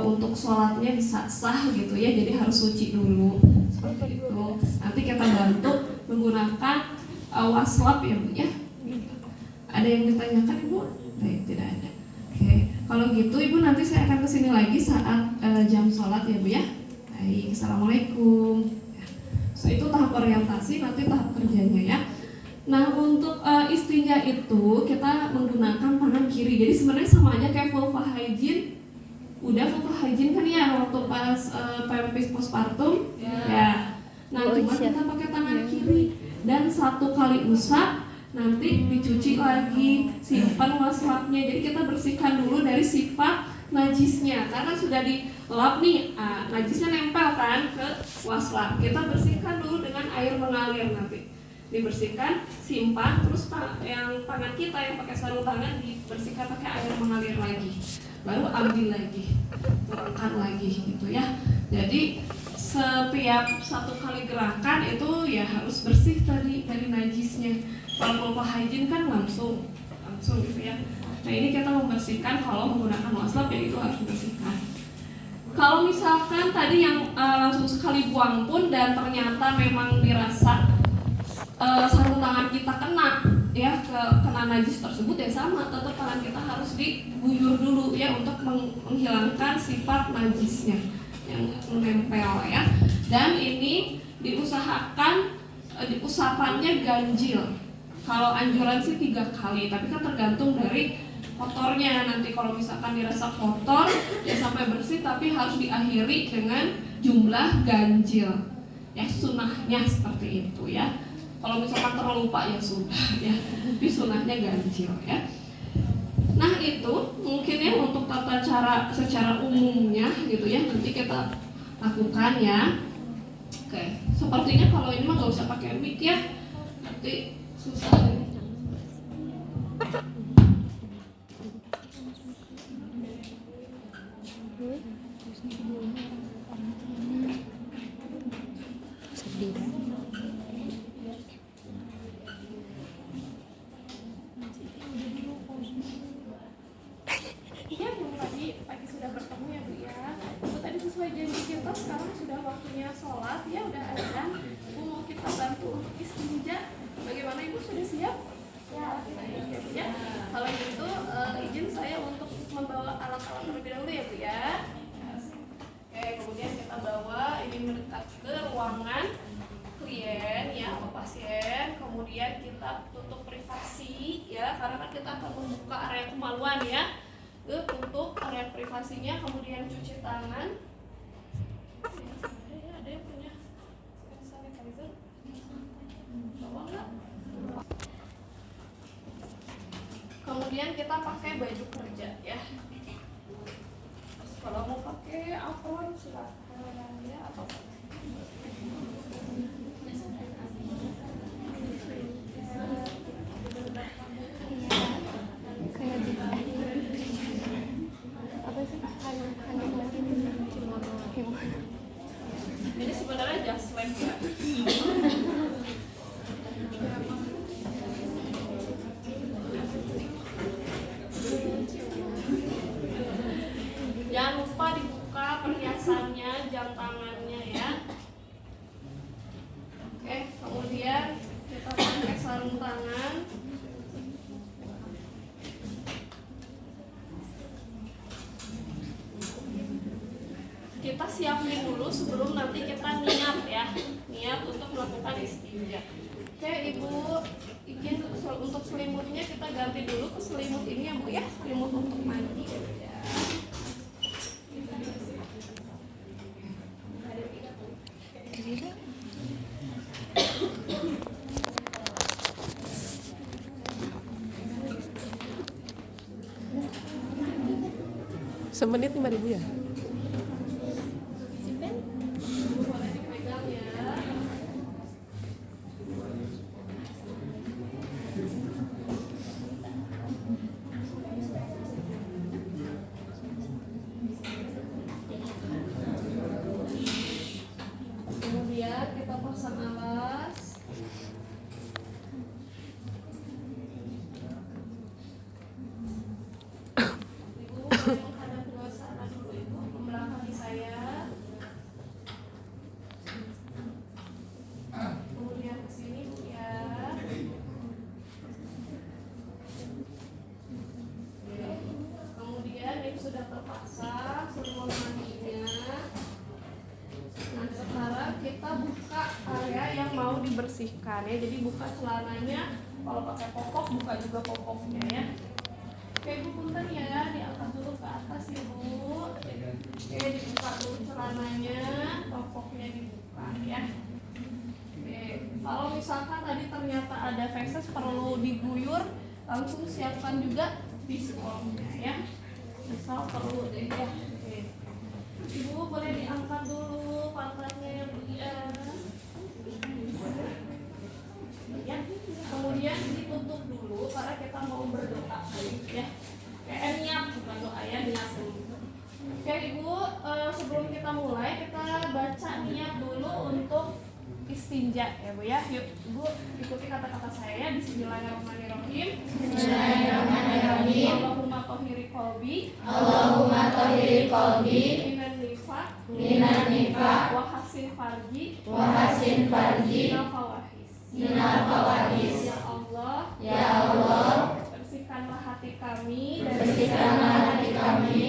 untuk sholatnya bisa sah gitu ya, jadi harus suci dulu seperti itu. Nanti kita bantu menggunakan waslap ya Bu ya. Ada yang ditanyakan Ibu? Baik, tidak ada. Oke, kalau gitu Ibu nanti saya akan kesini lagi saat jam sholat ya Bu ya. Baik, assalamualaikum. So itu tahap orientasi, nanti tahap kerjanya ya. Nah untuk istinja itu kita menggunakan tangan kiri. Jadi sebenarnya sama aja kayak vulva hygiene. Udah vulva hygiene kan ya waktu pas pempis postpartum ya. Nah cuma kita pakai tangan kiri dan 1 kali usap nanti dicuci lagi, simpan waslapnya. Jadi kita bersihkan dulu dari sifat najisnya karena sudah dilap nih, najisnya nempel kan ke waslap. Kita bersihkan dulu dengan air mengalir nanti. Dibersihkan, simpan, terus yang tangan kita yang pakai sarung tangan dibersihkan pakai air mengalir lagi, baru ambil lagi, turunkan lagi gitu ya. Jadi setiap 1 kali gerakan itu ya harus bersih tadi dari najisnya. Kalau vulva hygiene kan langsung gitu ya. Nah ini kita membersihkan kalau menggunakan waslap ya itu harus dibersihkan. Kalau misalkan tadi yang langsung sekali buang pun dan ternyata memang dirasa sarung tangan kita kena ya kena najis tersebut ya sama, tetap tangan kita harus diguyur dulu ya untuk menghilangkan sifat najisnya yang menempel ya. Dan ini diusahakan usapannya ganjil. Kalau anjuran sih 3 kali, tapi kan tergantung dari kotornya. Nanti kalau misalkan dirasa kotor ya sampai bersih, tapi harus diakhiri dengan jumlah ganjil ya, sunahnya seperti itu ya. Kalau misalkan terlupa ya sudah ya, tapi sunahnya ganjil ya. Nah itu mungkin ya untuk tata cara secara umumnya gitu ya, nanti kita lakukan ya. Oke, sepertinya kalau ini mah gak usah pakai mic ya, nanti susah ini. Pagi sudah bertemu ya Bu ya. Bu tadi sesuai janji kita sekarang sudah waktunya sholat ya, udah azan. Bu mau kita bantu untuk istinja. Bagaimana Ibu sudah siap? Ya, kita siap ya. Kalau gitu izin saya untuk membawa alat-alat terlebih dahulu ya Bu ya. Oke, kemudian kita bawa ini mendekat ke ruangan klien ya atau pasien. Kemudian kita tutup privasi ya, karena kan kita akan membuka area kemaluan ya. Tutup area privasinya, kemudian cuci tangan. Ada yang punya sanitizer? Bawa nggak? Kemudian kita pakai baju kerja ya. Terus kalau mau pakai apron silakan ya, atau jadi sebenarnya just lab ya. Jangan lupa dibuka perhiasannya, jam tangannya ya. Oke, kemudian kita pakai sarung tangan. Kita siapin dulu sebelum nanti kita niat ya, niat untuk melakukan istinja. Oke Ibu, izin untuk selimutnya kita ganti dulu ke selimut ini ya Bu ya, selimut untuk mandi ya. Semenit 5.000 ya? Kemudian kita pasang alas. Ibu menghadap ke sana dulu Ibu. pasang sebelum mandinya. Nah sekarang kita buka area yang mau dibersihkan ya. Jadi buka celananya, kalau pakai popok buka juga popoknya ya. Oke ibu punten ya, diangkat dulu ke atas ibu. Oke dibuka dulu celananya, popoknya dibuka ya. Oke kalau misalkan tadi ternyata ada feses perlu diguyur, langsung siapkan juga biskolnya ya. Misal perlu deh ya. Oke. Ibu boleh diangkat dulu pantatnya yang ya. Ya. Kemudian ditutup dulu karena kita mau berdoa ya. Kayak niat bukan doa ya, niat dulu. Oke ibu, sebelum kita mulai kita baca niat dulu untuk istinja ya bu ya. Yuk ibu ikuti kata-kata saya. Bismillahirrahmanirrahim. Bismillahirrahmanirrahim. Allahumma tahhiri qalbi. Allahumma tahhiri qalbi Minan nifaq. minan nifaq Wa hasin farji. wa hasin farji Minal fawahis. minal fawahis. Ya Allah, Ya Allah, bersihkanlah hati kami bersihkanlah hati kami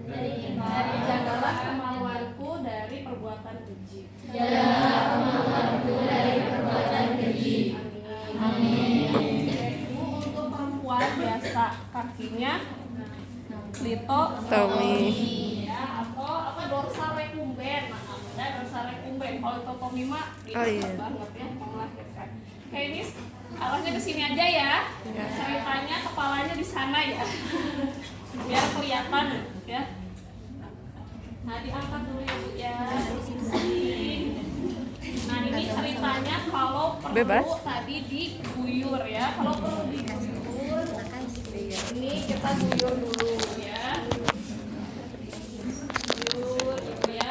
dari jagalah kemaluanku dari perbuatan keji. jagalah kemaluanku dari perbuatan keji. Amin. Ibu untuk perempuan biasa kakinya Tommy. ya, atau apa dorsal recumbens. Maaf ya, dorsal recumbens. Kalau totomi mah Oh, iya. banget ya mau melahirkan. Oke ini arahnya ke sini aja ya. Ceritanya kepalanya di sana ya. Biar kelihatan ya. Nah diangkat dulu ya bu ya. Nah ini ceritanya kalau perlu Bebas. tadi diguyur ya. Kalau perlu diguyur, ini kita guyur dulu ya. Guyur gitu ya.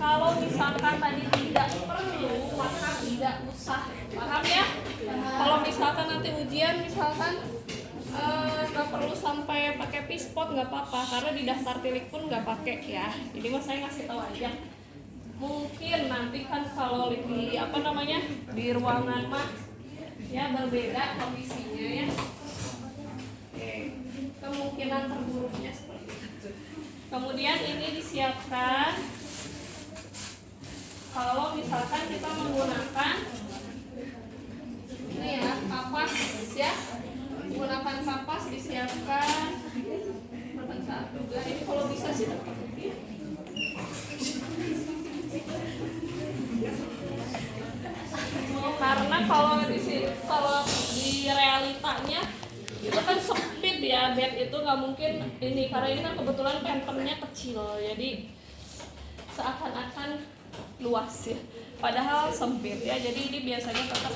Kalau misalkan tadi tidak perlu, maka tidak usah. Paham ya? Kalau misalkan nanti ujian misalkan nggak perlu sampai pakai pispot nggak apa-apa karena di daftar tilik pun nggak pakai ya. Jadi mas saya ngasih tahu aja. Mungkin nanti kan kalau di apa namanya di ruangan mah ya berbeda kondisinya ya. Oke, kemungkinan terburuknya seperti itu. Kemudian ini disiapkan kalau misalkan kita menggunakan ini ya kapas ya. Menggunakan kapas disiapkan berbentuk juga. Ini kalau bisa sih dapat ya. Karena kalau di realitanya itu kan sempit ya, bed itu nggak mungkin ini karena ini kan kebetulan pempernya kecil jadi seakan-akan luas ya padahal sempit ya, jadi ini biasanya tetap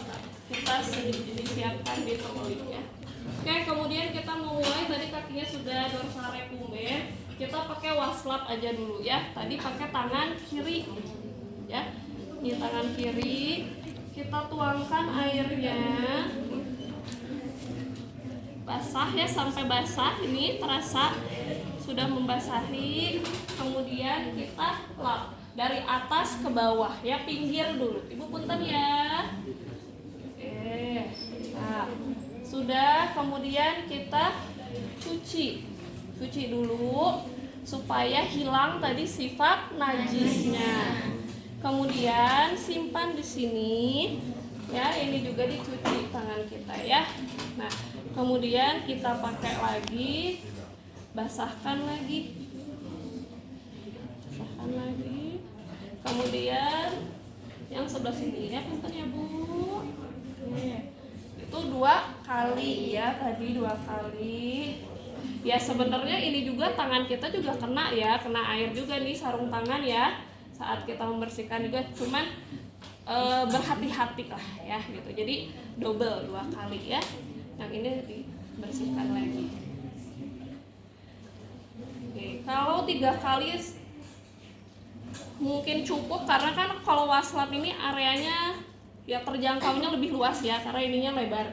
kita disiapkan di toilet ya. Oke, kemudian kita memulai tadi kakinya sudah dorsal recumbens, kita pakai waslap aja dulu ya. Tadi pakai tangan kiri ya. Ini tangan kiri, kita tuangkan airnya basah ya sampai basah. Ini terasa sudah membasahi. Kemudian kita lap dari atas ke bawah ya, pinggir dulu. Ibu punten ya. Oke. Nah, sudah, kemudian kita cuci dulu supaya hilang tadi sifat najisnya. Kemudian simpan di sini ya, ini juga dicuci tangan kita ya. Nah kemudian kita pakai lagi, basahkan lagi, kemudian yang sebelah sini ya punten ya bu. Itu 2 kali ya, tadi 2 kali ya. Sebenarnya ini juga tangan kita juga kena ya, kena air juga nih sarung tangan ya saat kita membersihkan juga, cuman berhati-hati lah ya gitu. Jadi double 2 kali ya. Yang ini dibersihkan lagi. Oke, kalau 3 kali mungkin cukup karena kan kalau waslap ini areanya ya terjangkaunya lebih luas ya karena ininya lebar.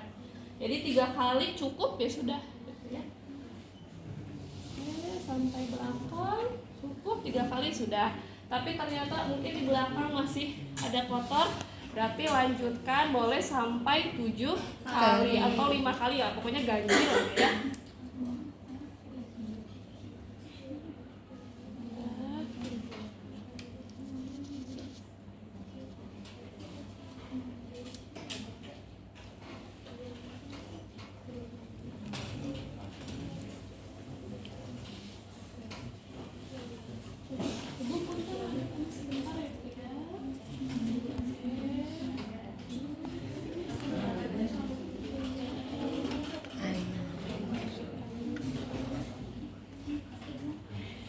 Jadi 3 kali cukup ya sudah gitu ya. Oke, sampai belakang cukup 3 kali sudah. Tapi ternyata mungkin di belakang masih ada kotor, Berarti lanjutkan boleh sampai 7 kali atau 5 kali ya, pokoknya ganjil ya.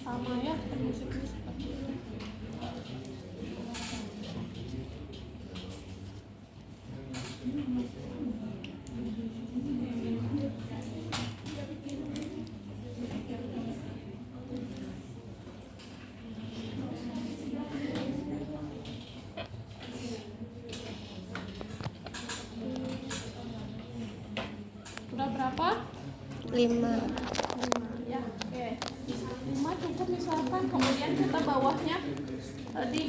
Sama ya, musiknya seperti itu. Udah berapa? 5. Ya, oke. 5 cukup misalkan, kemudian kita bawahnya tadi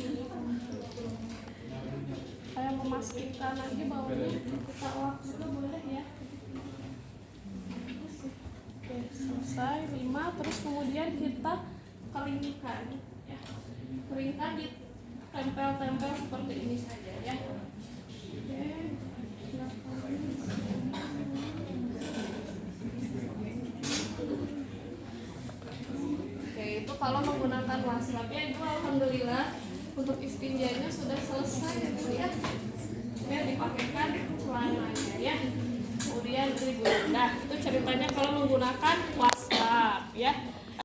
saya memastikan lagi bawahnya kita lap juga boleh ya. Oke, selesai 5, terus kemudian kita keringkan ya. Keringkan ditempel-tempel seperti ini saja ya. Oke. Oke, itu kalau menggunakan wastafel ya. Itu alhamdulillah untuk istinjanya sudah selesai ya. Ya, dipakaikan celananya ya. Kemudian nah itu ceritanya kalau menggunakan wastafel ya.